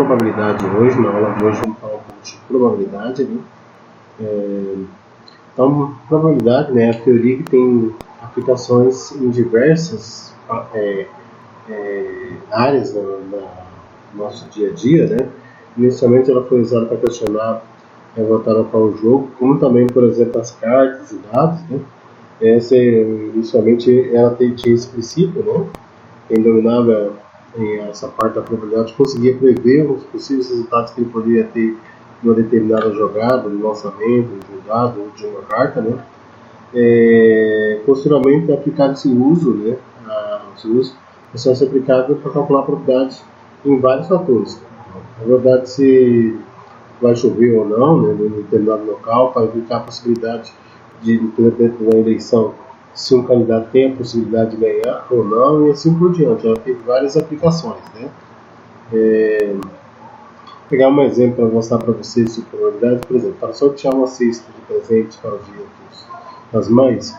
probabilidade hoje, na aula de hoje vamos falar um pouco de probabilidade, né? Então, probabilidade, né, é a teoria que tem aplicações em diversas áreas do nosso dia a dia, né? Inicialmente ela foi usada para questionar, voltada para o jogo, como também, por exemplo, as cartas e dados, né? Inicialmente ela tinha esse princípio, né? Quem dominava essa parte da probabilidade conseguia prever os possíveis resultados que ele poderia ter de uma determinada jogada, de lançamento, de um dado ou de uma carta, né? Posteriormente, aplicado esse uso, né? Esse uso é ser aplicado para calcular a probabilidade em vários fatores. Na verdade, se vai chover ou não, né, em determinado local, para verificar a possibilidade de, dentro de uma eleição, se um candidato tem a possibilidade de ganhar ou não, e assim por diante. Ela tem várias aplicações, né? Vou pegar um exemplo para mostrar para vocês sobre probabilidade. Por exemplo, para sortear uma cesta de presentes para o dia das mães,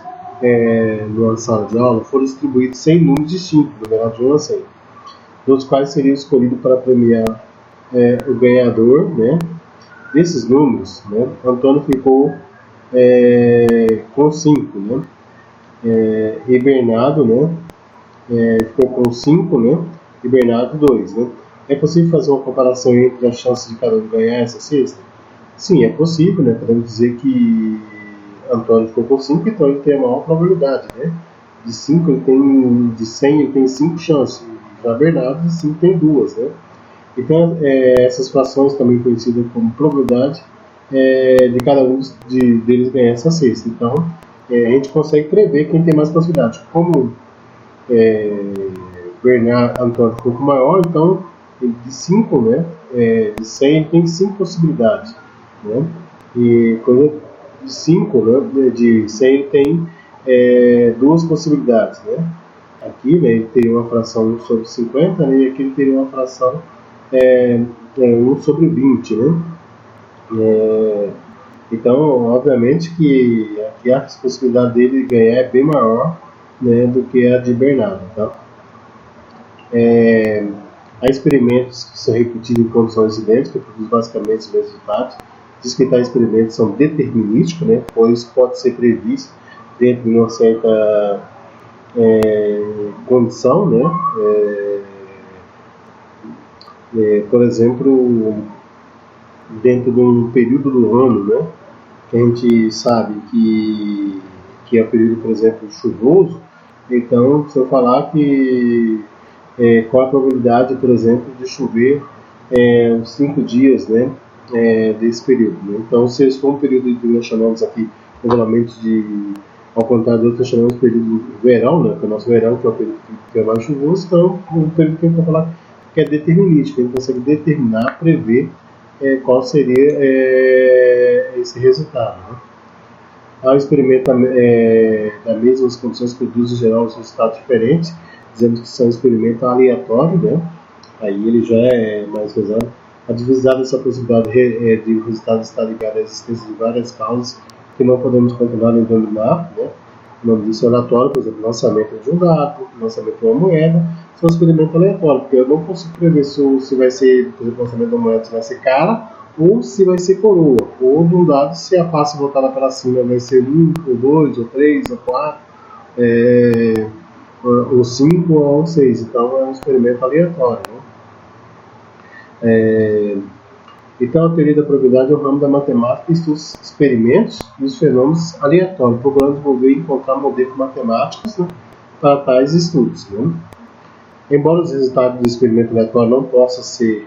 numa sala de aula, foram distribuídos 100 números distintos, numerados de 1 a 100, dos quais seria escolhido para premiar o ganhador, né? Desses números, né, Antônio ficou com 5, né? E Bernardo, né, ficou com 5, né? E Bernardo 2, né? É possível fazer uma comparação entre as chances de cada um ganhar essa cesta? Sim, é possível, né? Podemos dizer que Antônio ficou com 5, então ele tem a maior probabilidade, né? De 5 ele tem, de 100 ele tem 5 chances, já Bernardo de 5 tem 2, né? Então, essas frações, também conhecidas como probabilidade, de cada um deles ganhar essa cesta. Então, a gente consegue prever quem tem mais possibilidade. Como Bernardo Antônio ficou com maior, então, de 5, né, de 100, ele tem 5 possibilidades. Né? E quando de 5, né, de 100, ele tem 2 possibilidades. Né? Aqui, né, ele teria uma fração 1 sobre 50, né, e aqui ele teria uma fração 1 sobre 20, né? Então, obviamente que aqui a possibilidade dele ganhar é bem maior, né, do que a de Bernardo, tá? Há experimentos que são repetidos em condições idênticas, que produzem basicamente os resultados. Diz que tais experimentos são determinísticos, né, pois pode ser previsto dentro de uma certa condição, né? Por exemplo, dentro de um período do ano, né, que a gente sabe que é o período, por exemplo, chuvoso, então, se eu falar que qual a probabilidade, por exemplo, de chover uns 5 dias, né, desse período. Né? Então, se for um período que nós chamamos aqui, regulamentos ao contrário do outro, nós chamamos de período verão, né, que é o nosso verão, que é o período que é mais chuvoso, então, um período que a gente vai falar que é determinístico, a gente consegue determinar, prever qual seria esse resultado. Né? Há um experimento das mesmas condições que produz, em geral, os resultados diferentes, dizendo que são experimentos aleatórios, né? Aí ele já é mais pesado. A divisibilidade dessa possibilidade de o resultado estar ligado à existência de várias causas que não podemos controlar nem dominar, né? O nome disso é aleatório, por exemplo, lançamento de um dado, lançamento de uma moeda, são experimentos aleatórios, porque eu não consigo prever se vai ser, por exemplo, o lançamento de uma moeda se vai ser cara ou se vai ser coroa, ou de um dado se a face voltada para cima vai ser 1, ou 2, ou 3, ou 4, ou 5, ou 6. Então é um experimento aleatório. Né? Então a teoria da probabilidade é o ramo da matemática que estuda os experimentos e os fenômenos aleatórios, procurando desenvolver e encontrar modelos matemáticos, né, para tais estudos. Né? Embora os resultados do experimento aleatório não possam ser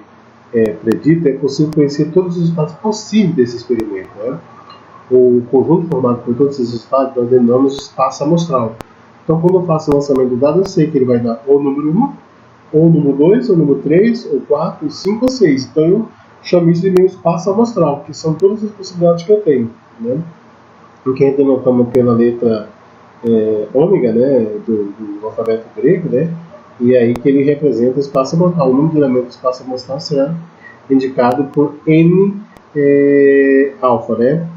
predito, é possível conhecer todos os resultados possíveis desse experimento. Né? O conjunto formado por todos esses resultados nós denominamos espaço amostral. Então, quando eu faço o lançamento do dado, eu sei que ele vai dar ou número 1, ou número 2, ou número 3, ou 4, ou 5, ou 6. Então, eu chamo isso de meu espaço amostral, que são todas as possibilidades que eu tenho. Né? Porque denotamos pela letra ômega, né, do alfabeto grego, né? E aí que ele representa o espaço amostral. O número de elementos do espaço amostral será indicado por n alfa, né?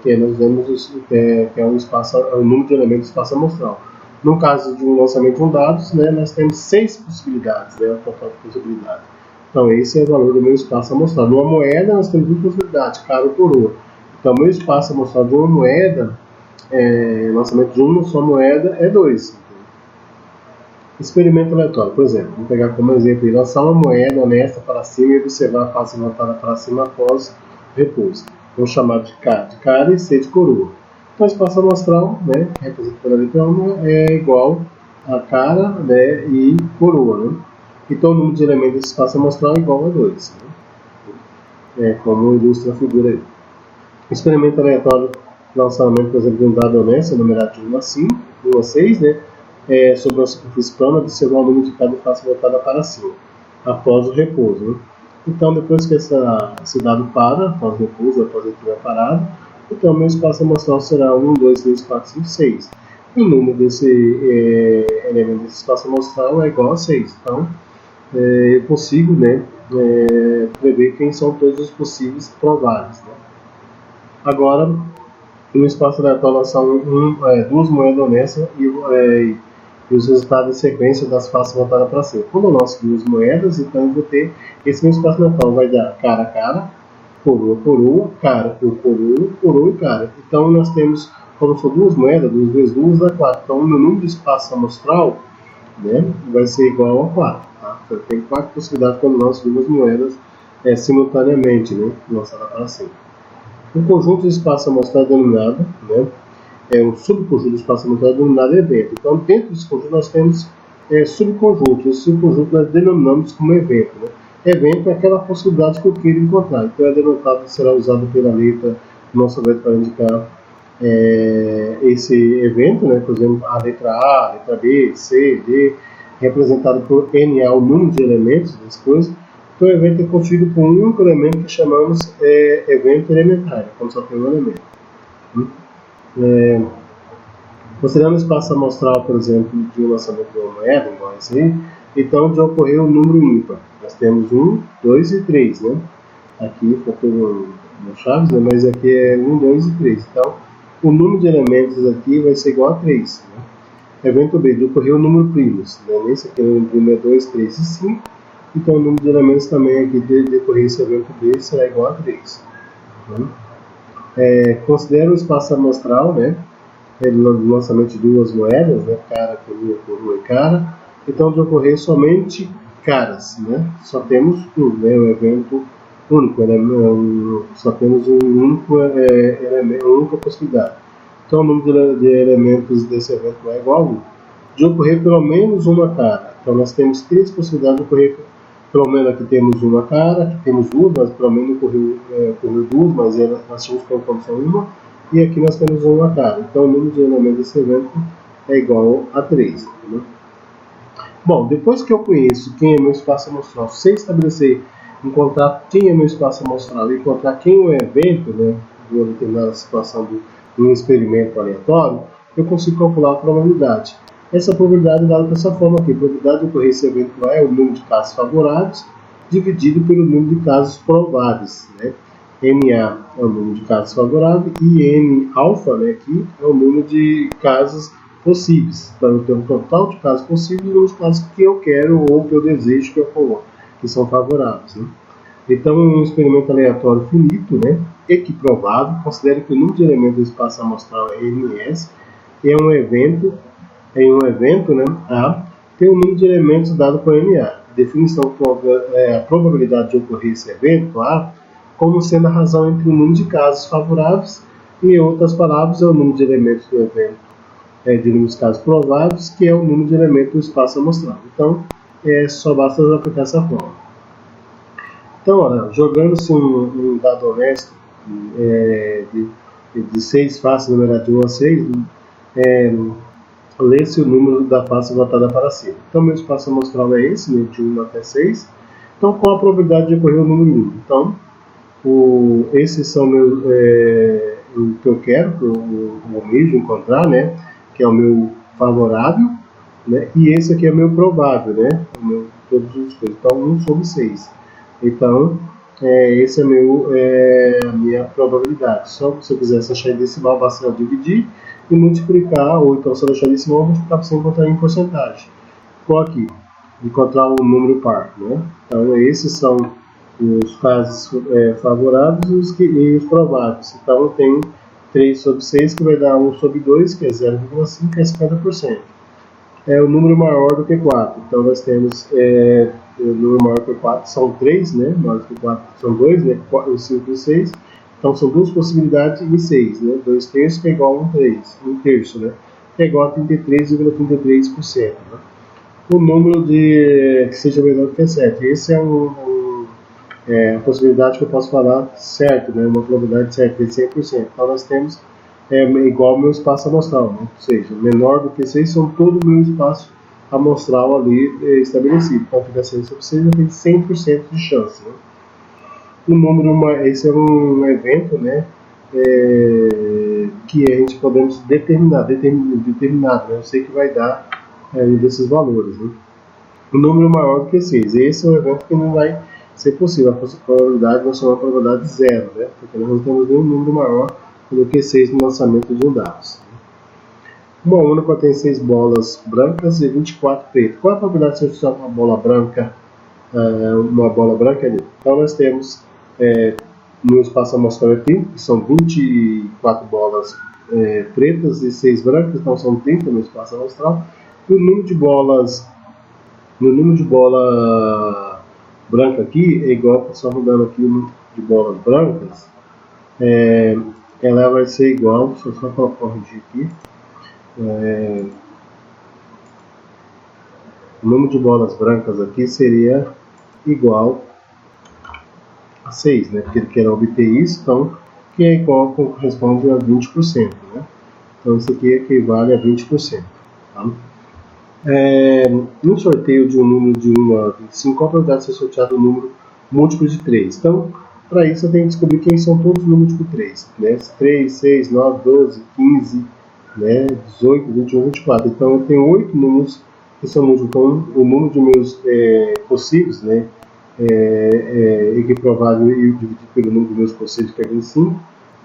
Que nós damos que é o número de elementos do espaço amostral. No caso de um lançamento de um dado, né, nós temos 6 possibilidades, né, a total de possibilidades. Então esse é o valor do meu espaço amostral. Numa moeda nós temos duas possibilidades, cara ou coroa. Então meu espaço amostral de uma moeda, lançamento de uma só moeda é 2. Experimento aleatório, por exemplo, vamos pegar como exemplo, lançar uma moeda honesta para cima e observar a face voltada para cima após repouso. Vamos chamar de cara e C de coroa. Então, o espaço amostral, né, representado pela letra 1, é igual a cara, né, e coroa. Né? Então, o número de elementos desse espaço amostral é igual a 2. Né? Como ilustra a figura aí. Experimento aleatório, lançamento, por exemplo, de um dado honesto, numerado de 1 a 5, 1 a 6, né? Sobre uma superfície plana, observar o número de cada face voltada para cima, após o repouso. Né? Então, depois que esse dado para, após o repouso, após ele estiver parado, então meu espaço amostral será 1, 2, 3, 4, 5, 6. E o número desse elemento desse espaço amostral é igual a 6. Então, eu consigo, né, prever quem são todos os possíveis prováveis. Né? Agora, no espaço aleatório, lançar duas moedas honestas e os resultados de sequência das faces voltadas para cima. Quando eu lanço duas moedas, então eu vou ter esse meu espaço aleatório, vai dar cara a cara, coroa, coroa, cara por coroa, coroa e cara. Então nós temos, como são duas moedas, 2 vezes 2 dá 4. Então o meu número de espaço amostral, né, vai ser igual a 4. Tá? Então, tem 4 possibilidades quando lanço duas moedas simultaneamente, né, lançadas para cima. Um conjunto de espaço amostral é denominado, né, um subconjunto de espaço amostral é denominado evento. Então, dentro desse conjunto nós temos subconjuntos. Esse subconjunto nós denominamos como evento. Né? Evento é aquela possibilidade que eu queira encontrar. Então, é denotado, será usado pela letra do nosso alfabeto para indicar esse evento, né? Por exemplo, a letra A, a letra B, C, D, representado por NA, o número de elementos das coisas. Então, o evento é constituído por um único elemento que chamamos evento elementar, quando só tem um elemento. Considerando o espaço amostral, por exemplo, de um lançamento de uma moeda, igual a esse aí, então de ocorrer um número ímpar. Nós temos 1, 2 e 3, né? Aqui faltou uma chave, né? Mas aqui é 1, 2 e 3. Então, o número de elementos aqui vai ser igual a 3. Né? Evento B, de ocorrer o número primos. Né? Nesse aqui o número primo é 2, 3 e 5. Então, o número de elementos também aqui de decorrer esse evento B será igual a 3. Né? Considera o espaço amostral, né? No lançamento de duas moedas, né? Cara, coroa e cara. Então, de ocorrer somente caras, né? Só temos um, né? Um evento único, só temos um único elemento, uma única possibilidade. Então, o número de elementos desse evento é igual a 1. De ocorrer pelo menos uma cara. Então, nós temos 3 possibilidades de ocorrer. Pelo menos aqui temos uma cara, aqui temos duas, mas pelo menos ocorreu duas, mas nós tínhamos colocado só uma. E aqui nós temos uma cara. Então o número de elementos desse evento é igual a 3. Né? Bom, depois que eu conheço quem é meu espaço amostral, sei estabelecer, encontrar quem é meu espaço amostral e encontrar quem é o evento, né, de uma determinada situação de um experimento aleatório, eu consigo calcular a probabilidade. Essa probabilidade é dada dessa forma aqui. A probabilidade de ocorrer esse evento é o número de casos favoráveis dividido pelo número de casos prováveis. Né? NA é o número de casos favoráveis e N-alfa, né, aqui é o número de casos possíveis. Então eu tenho um total de casos possíveis e os casos que eu quero ou que eu desejo que eu coloque, que são favoráveis. Né? Então, um experimento aleatório finito, né, equiprovável, considera que o número de elementos do espaço amostral é NS, é um evento, né, A, tem um número de elementos dado por NA. Definição a probabilidade de ocorrer esse evento A como sendo a razão entre o número de casos favoráveis e, em outras palavras, é o número de elementos do evento de número de casos prováveis, que é o número de elementos do espaço amostral. Então, só basta aplicar essa forma. Então, olha, jogando-se um dado honesto de 6 faces numeradas de 1 a 6, lê-se o número da face voltada para cima. Então, meu espaço amostral é esse, né, de 1 até 6. Então, qual a probabilidade de ocorrer o número 1? Então, esses são o que eu quero, que eu almejo encontrar, né, que é o meu favorável, né, e esse aqui é o meu provável, né, todos os coisas. Então, 1 sobre 6. Então, esse é a minha probabilidade. Só se eu quisesse achar em decimal, basta dividir e multiplicar, ou então se eu achar em decimal, multiplicar para você encontrar em porcentagem. Ficou aqui. encontrar um número par, né? Então esses são os casos favoráveis e os prováveis. Então eu tenho 3 sobre 6 que vai dar 1 sobre 2, que é 0,5, que é 50%. É o número maior do que 4. Então nós temos o número maior que 4 são 3, né? Maior do que 4 são 2, né? 5 e 6. Então são duas possibilidades e 6, né? 2 terços que é igual a 1 terço, né? Que é igual a 33,33%. Né? O número que seja menor que 7. Esse é a possibilidade que eu posso falar certo, né? Uma probabilidade certa de 100%. Então nós temos igual ao meu espaço amostral, né? Ou seja, menor do que 6 são todo o meu espaço amostral ali estabelecido. Então fica 6 sobre 6, eu tenho 100% de chance. Né? Esse é um evento, né? Que a gente podemos determinado, né? Eu sei que vai dar desses valores. Né? Um número maior do que 6. Esse é um evento que não vai ser possível. A probabilidade vai ser uma probabilidade zero, né? Porque nós não temos nenhum número maior do que 6 no lançamento de um dado. Uma urna contém 6 bolas brancas e 24 pretas. Qual a probabilidade de ser uma bola branca? Uma bola branca ali. Então nós temos no espaço amostral é 30, que são 24 bolas pretas e 6 brancas, então são 30 no espaço amostral. E o número de bola branca aqui é igual, só mudando aqui o número de bolas brancas, ela vai ser igual, deixa eu só corrigir aqui, o número de bolas brancas aqui seria igual a 6, né? Porque ele quer obter isso, então, que é igual, corresponde a 20%, né? Então isso aqui equivale a 20%. Tá? No sorteio de um número de 1 a 25, qual a probabilidade de ser sorteado um número múltiplo de 3? Então, para isso eu tenho que descobrir quem são todos os números múltiplos de 3. Né? 3, 6, 9, 12, 15, né? 18, 21, 24. Então eu tenho 8 números que são múltiplos. Então o número de meus possíveis, né? Equiprovável e dividido pelo número de meus possíveis, que é 25.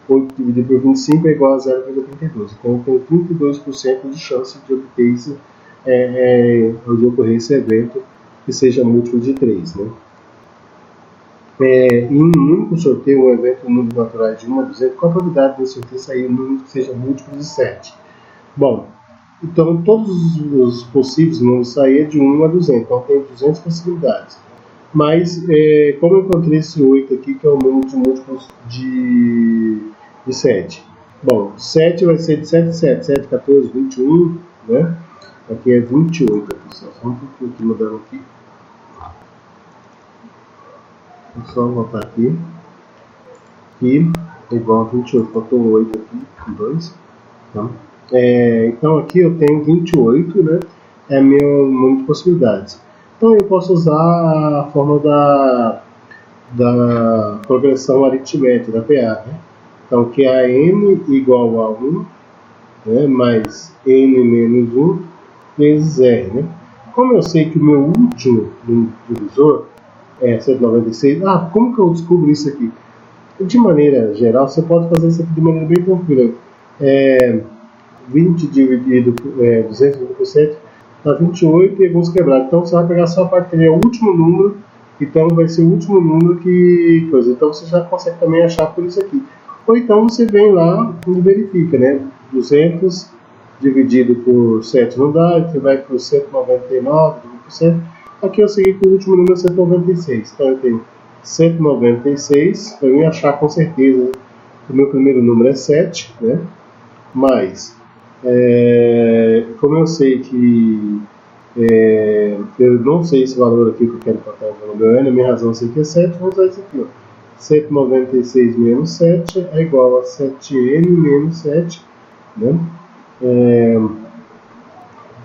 8 dividido por 25 é igual a 0,32. Então eu tenho 32% de chance de obter isso, de ocorrer esse evento que seja múltiplo de 3. Né? Em um único sorteio, um evento em números naturais de 1 a 200, qual a probabilidade de sorteio sair um número que seja múltiplo de 7? Bom, então todos os possíveis números sair de 1 a 200, então tem 200 possibilidades. Mas, como eu encontrei esse 8 aqui, que é o número de múltiplos de 7. Bom, 7 vai ser de 7 7, 7, 14, 21, né? Aqui é 28, pessoal. Só um pouquinho aqui, mudando aqui. Vou só voltar aqui. Aqui é igual a 28, faltou 8 aqui, 2. Tá? Então aqui eu tenho 28, né? É meu número de possibilidades. Então eu posso usar a forma da progressão aritmética, da PA, né? Então que é n igual a 1, né, mais n menos 1 vezes r. Né? Como eu sei que o meu último divisor é 196, como que eu descubro isso aqui? De maneira geral, você pode fazer isso aqui de maneira bem tranquila. 20 dividido por 200 por 7 dá 28 e alguns quebrados. Então você vai pegar só a parte que é o último número, então vai ser o último número que coisa. Então você já consegue também achar por isso aqui. Ou então você vem lá e verifica, né? 200 dividido por 7 não dá, você vai por 199 dividido por 7. Aqui eu segui que o último número é 196. Então eu tenho 196, para mim achar com certeza que o meu primeiro número é 7, né? Mas, como eu sei que eu não sei esse valor aqui que eu quero encontrar no meu N, a minha razão eu sei que é 7, vou usar isso aqui, ó. 196 menos 7 é igual a 7n menos 7, né?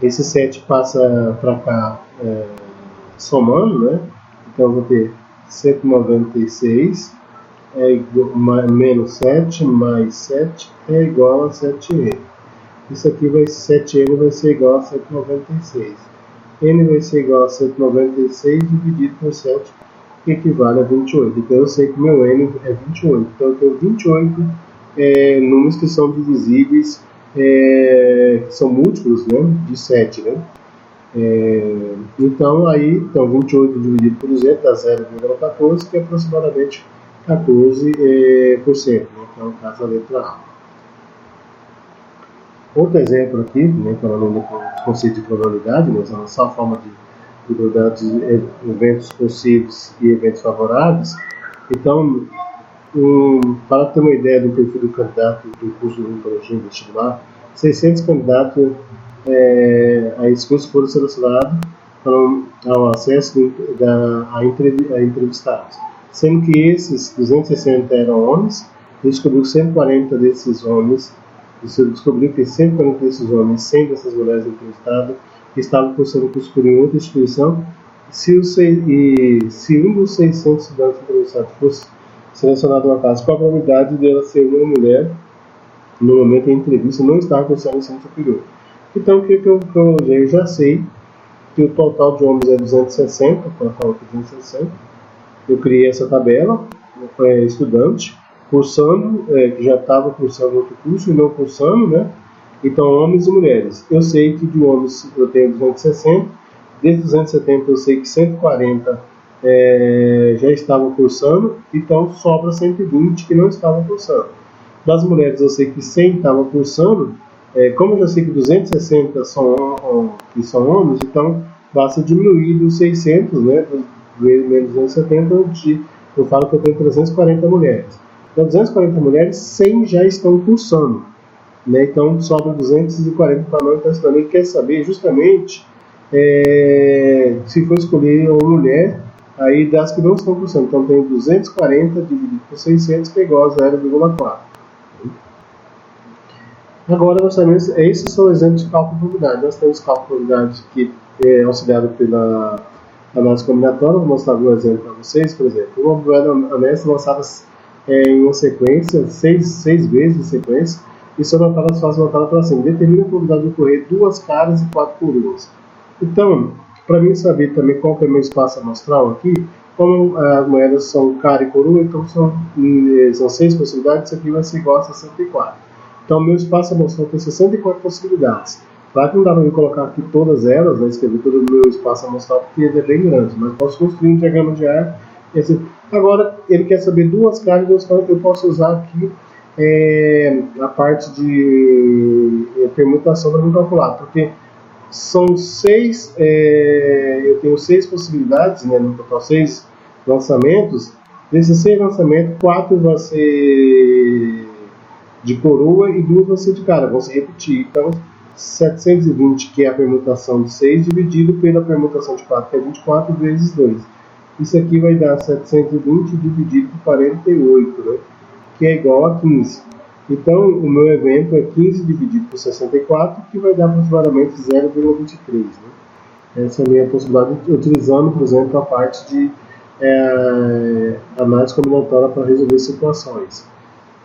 Esse 7 passa para cá somando, né? Então eu vou ter 196 menos 7 mais 7 é igual a 7n. Isso aqui 7n vai ser igual a 196. N vai ser igual a 196 dividido por 7, que equivale a 28. Então eu sei que meu N é 28. Então eu tenho 28 números que são divisíveis, que são múltiplos, né, de 7. Né? Então, aí, então 28 dividido por 200 dá 0,14, que é aproximadamente 14%, né, que é o caso da letra A. Outro exemplo aqui, né, para além do conceito de probabilidade, né, usando só a forma de probabilidade de eventos possíveis e eventos favoráveis. Então, para ter uma ideia do perfil do candidato do curso de odontologia vestibular, 600 candidatos a esse curso foram selecionados ao acesso a entrevistados, sendo que esses 260 eram homens. Descobriu que 140 desses homens, descobriu que 140 desses homens, 100 dessas mulheres entrevistadas, estavam cursando curso por em outra instituição. Se um dos 600 estudantes entrevistados fosse selecionado ao acaso, qual a probabilidade dela ser uma mulher no momento da entrevista não estava cursando ensino superior? Então, o que eu já sei que o total de homens é 260, total é 260. Eu criei essa tabela, estudante, cursando, que já estava cursando outro curso e não cursando, né? Então, homens e mulheres. Eu sei que de homens eu tenho 260, desses 270 eu sei que 140 já estavam cursando, então sobra 120 que não estavam cursando. Das mulheres eu sei que 100 estavam cursando, como eu já sei que 260 são homens, então basta diminuir dos 600, né, menos 270, eu falo que eu tenho 340 mulheres. Das 240 mulheres, 100 já estão cursando, né, então sobra 240 para não estar estudando. Ele quer saber justamente se for escolher uma mulher, aí das que não estão cursando. Então tem 240 dividido por 600, que é igual a 0,4. Agora nós sabemos, esses são exemplos de cálculo de probabilidade. Nós temos cálculo de probabilidade que é auxiliado pela análise combinatória. Vou mostrar algum exemplo para vocês. Por exemplo, uma probabilidade honesta lançada em uma sequência, seis vezes em sequência, e são notadas fácil notada para cima. Determina a probabilidade de ocorrer 2 caras e 4 coroas. Então, para mim saber também qual que é o meu espaço amostral aqui, como as moedas são cara e coroa, então são 6 possibilidades, isso aqui vai ser igual a 64. Então, meu espaço amostral tem 64 possibilidades. Claro que não dá para eu colocar aqui todas elas, né, escrever todo o meu espaço amostral, porque ele é bem grande, mas posso construir um diagrama de ar. Agora, ele quer saber 2 caras e 2 caras que eu posso usar aqui a parte de permutação para me calcular, porque são 6, eu tenho 6 possibilidades, né, no total 6 lançamentos. Desses 6 lançamentos, 4 vão ser de coroa e 2 vão ser de cara, vão se repetir. Então, 720, que é a permutação de 6, dividido pela permutação de 4, que é 24 vezes 2. Isso aqui vai dar 720 dividido por 48, né, que é igual a 15. Então, o meu evento é 15 dividido por 64, que vai dar aproximadamente 0,23. Né? Essa é a minha possibilidade, utilizando, por exemplo, a parte de análise combinatória para resolver situações.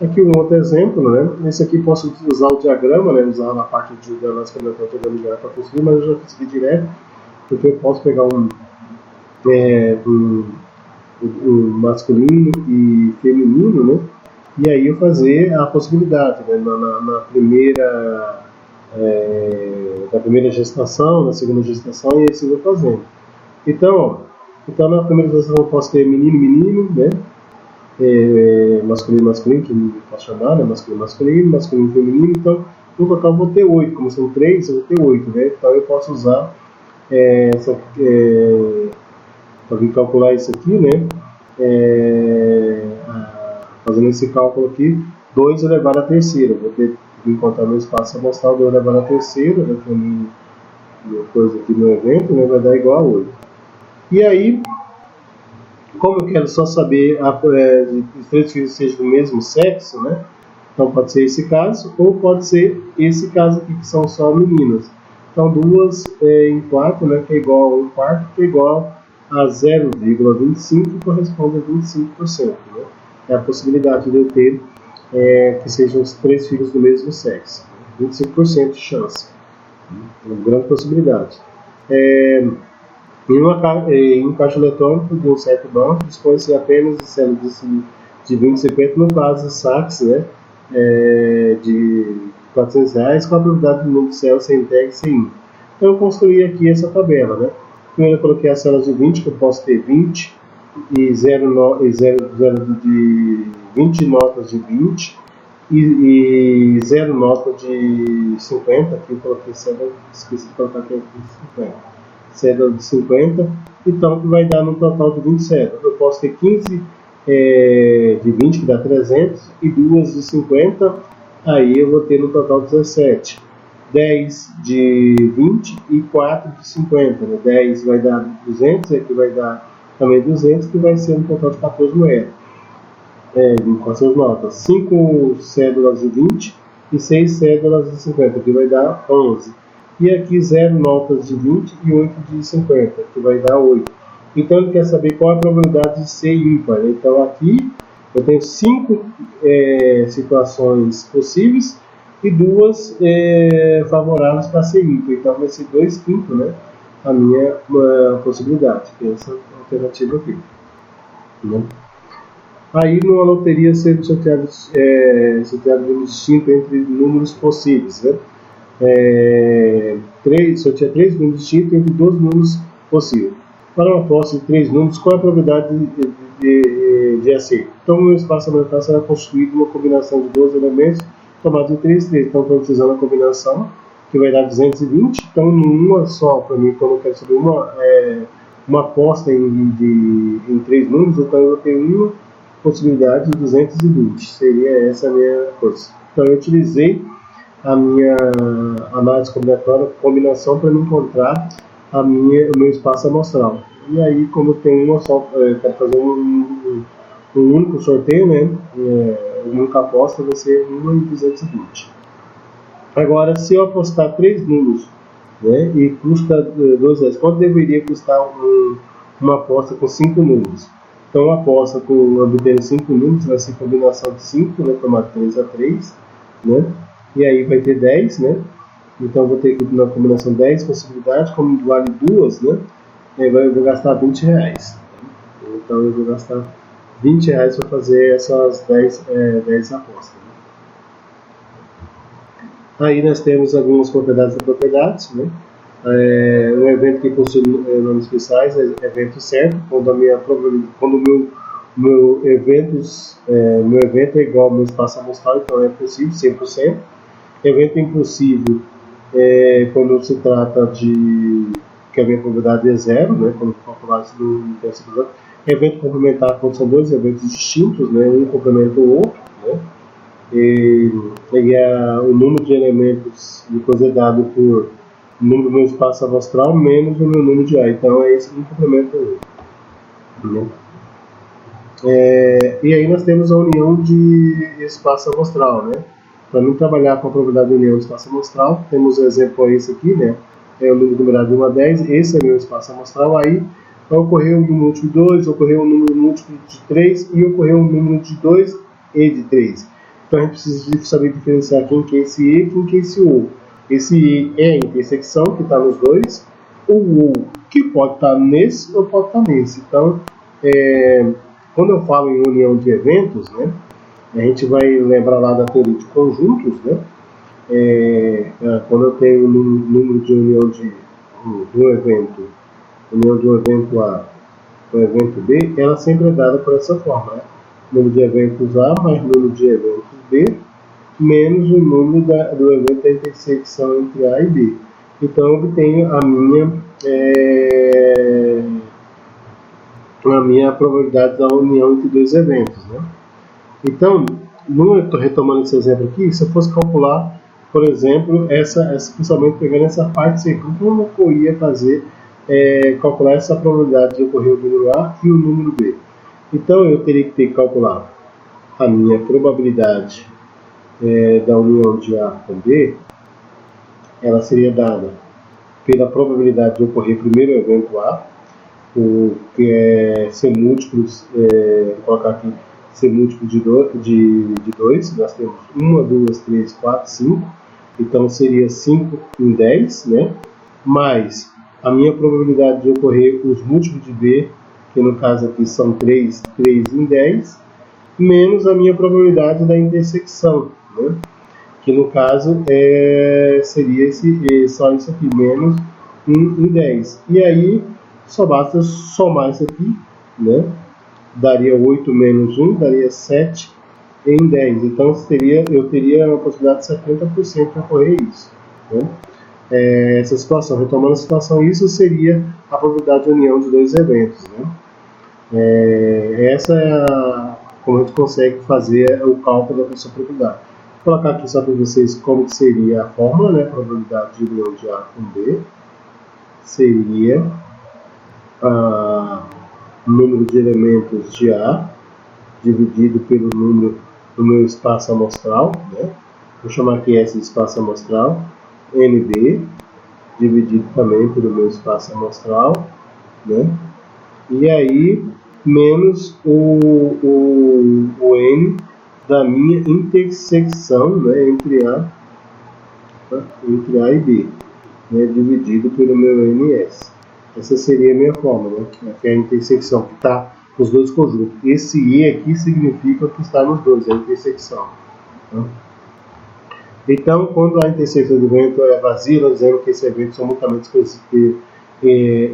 Aqui um outro exemplo, né? Esse aqui posso usar o diagrama, né? Usar na parte de análise combinatória para construir, mas eu já fiz aqui direto, porque eu posso pegar um masculino e feminino, né? E aí eu fazer a possibilidade, né? na primeira gestação, na segunda gestação, e assim vou fazendo. Então na primeira gestação eu posso ter menino, né? Masculino, que eu posso chamar, né? Masculino, feminino. Então, no total eu vou ter 8. Como são 3, eu vou ter 8, né? Então eu posso usar para vir calcular isso aqui, né? Fazendo esse cálculo aqui, 2 elevado à terceira. Vou ter que encontrar meu espaço amostral, 2 elevado à terceira, né? Que é minha coisa aqui no evento, né? Vai dar igual a 8. E aí, como eu quero só saber os 3 filhos sejam do mesmo sexo, né? Então pode ser esse caso, ou pode ser esse caso aqui, que são só meninas. Então 2 em 4, né? Que é igual a 1 quarto, que é igual a 0,25, que corresponde a 25%. Né? É a possibilidade de eu ter que sejam os 3 filhos do mesmo sexo. 25% de chance. Uma grande possibilidade. Em um caixa eletrônico de um certo banco, dispõe-se apenas de células de 20 CPF, no caso de saques, né, de R$400, com a probabilidade do número de células ser entregue sem. Então eu construí aqui essa tabela, né? Primeiro eu coloquei as células de 20, que eu posso ter 20 e 0 de 20 notas de 20 e 0 nota de 50. Aqui eu coloquei cédula, esqueci de colocar aqui 50. Cédula de 50, então que vai dar no total de 20 cédulas. Eu posso ter 15 de 20, que dá 300, e 2 de 50, aí eu vou ter no total 17. 10 de 20 e 4 de 50, né? 10 vai dar 200, aqui vai dar também 200, que vai ser um total de 14 moedas, com as suas notas. 5 cédulas de 20 e 6 cédulas de 50, que vai dar 11. E aqui 0 notas de 20 e 8 de 50, que vai dar 8. Então ele quer saber qual é a probabilidade de ser ímpar. Então aqui eu tenho 5 situações possíveis e 2 favoráveis para ser ímpar. Então vai ser 2/5, né? A minha possibilidade, que é essa alternativa aqui, né? Aí numa loteria sendo sorteado número distinto entre números possíveis, né? Sorteia 3 números distintos entre 2 números possíveis. Para uma aposta de 3 números, qual é a probabilidade de acerto? Então o meu espaço mental será construído uma combinação de 12 elementos tomados em 3 3. Então estou utilizando a combinação, que vai dar 220. Então numa só, para mim, quando eu quero saber uma aposta em 3 números, então eu tenho uma possibilidade de 220. Seria essa a minha coisa. Então eu utilizei a minha análise combinatória, combinação, para me encontrar o meu espaço amostral. E aí, como eu tenho uma só, quero fazer um único sorteio, né? Uma única aposta vai ser 1 em 220. Agora, se eu apostar 3 números, né, e custa 12 reais, quanto deveria custar uma aposta com 5 números? Então, uma aposta obtendo 5 números vai ser combinação de 5, né, tomar 3 a 3, né? E aí vai ter 10, né? Então vou ter aqui na combinação 10 possibilidades, como vale 2, né? Eu vou gastar 20 reais. Então eu vou gastar 20 reais para fazer essas 10 apostas. Aí nós temos algumas propriedades da propriedades, né? Um evento que possui nomes especiais é evento certo, quando o meu evento é igual ao meu espaço amostral, então é possível 100%. Evento impossível quando se trata de que a minha probabilidade é 0, né, quando calcular isso não tem essa probabilidade. Evento complementar, quando são 2 eventos distintos, né, um complementa o outro, né, e o número de elementos depois é dado por o número do meu espaço amostral menos o meu número de A, então é esse que complementa o outro, né. E aí nós temos a união de espaço amostral, né. Para mim trabalhar com a probabilidade de união de espaço amostral, temos o exemplo a esse aqui, né? É o número numerado de 1 a 10, esse é meu espaço amostral. Aí ocorreu um número múltiplo de 2, ocorreu um número múltiplo de 3 e ocorreu um número de 2 e de 3. Então a gente precisa saber diferenciar quem que é esse E e quem que é esse O. Esse E é a intersecção que está nos dois, o que pode estar nesse ou pode estar nesse. Então, quando eu falo em união de eventos, né? A gente vai lembrar lá da teoria de conjuntos, né? Quando eu tenho um número de união de um evento A com o evento B, ela sempre é dada por essa forma, né? Número de eventos A mais número de eventos B menos o número do evento da intersecção entre A e B. Então eu obtenho a minha probabilidade da união entre dois eventos, né? Então, retomando esse exemplo aqui, se eu fosse calcular, por exemplo, principalmente pegando essa parte C, como eu ia fazer calcular essa probabilidade de ocorrer o número A e o número B? Então, eu teria que calcular a minha probabilidade da união de A com B, ela seria dada pela probabilidade de ocorrer primeiro o evento A, que é ser múltiplos, vou colocar aqui, ser múltiplo de 2, nós temos 1, 2, 3, 4, 5, então seria 5 em 10, né? Mais a minha probabilidade de ocorrer os múltiplos de B, que no caso aqui são 3 em 10, menos a minha probabilidade da intersecção, né? que no caso seria só isso aqui, menos 1 em 10. E aí só basta somar isso aqui, né? Daria 8 menos 1, daria 7 em 10. Então eu teria uma possibilidade de 70% de ocorrer isso, né? Essa situação, retomando a situação, isso seria a probabilidade de união de dois eventos, né? Essa é como a gente consegue fazer o cálculo dessa probabilidade. Vou colocar aqui só para vocês como que seria a fórmula, né? Probabilidade de união de A com B seria o número de elementos de A dividido pelo número do meu espaço amostral, né? Vou chamar aqui S de espaço amostral, NB, dividido também pelo meu espaço amostral, né? E aí, menos o N da minha intersecção, né, entre A e B, né, dividido pelo meu NS. Essa seria a minha fórmula, né, que é a intersecção, que está nos dois conjuntos. Esse E aqui significa que está nos dois, a intersecção. Tá? Então, quando a intersecção do evento é vazia, nós dizemos que esse evento são mutuamente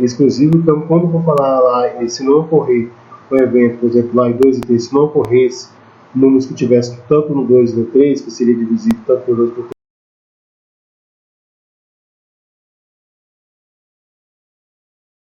exclusivo. Então, quando eu for falar lá, se não ocorrer um evento, por exemplo, lá em 2 e 3, se não ocorresse números que tivessem tanto no 2 e no 3, que seria divisível tanto por 2 por 3,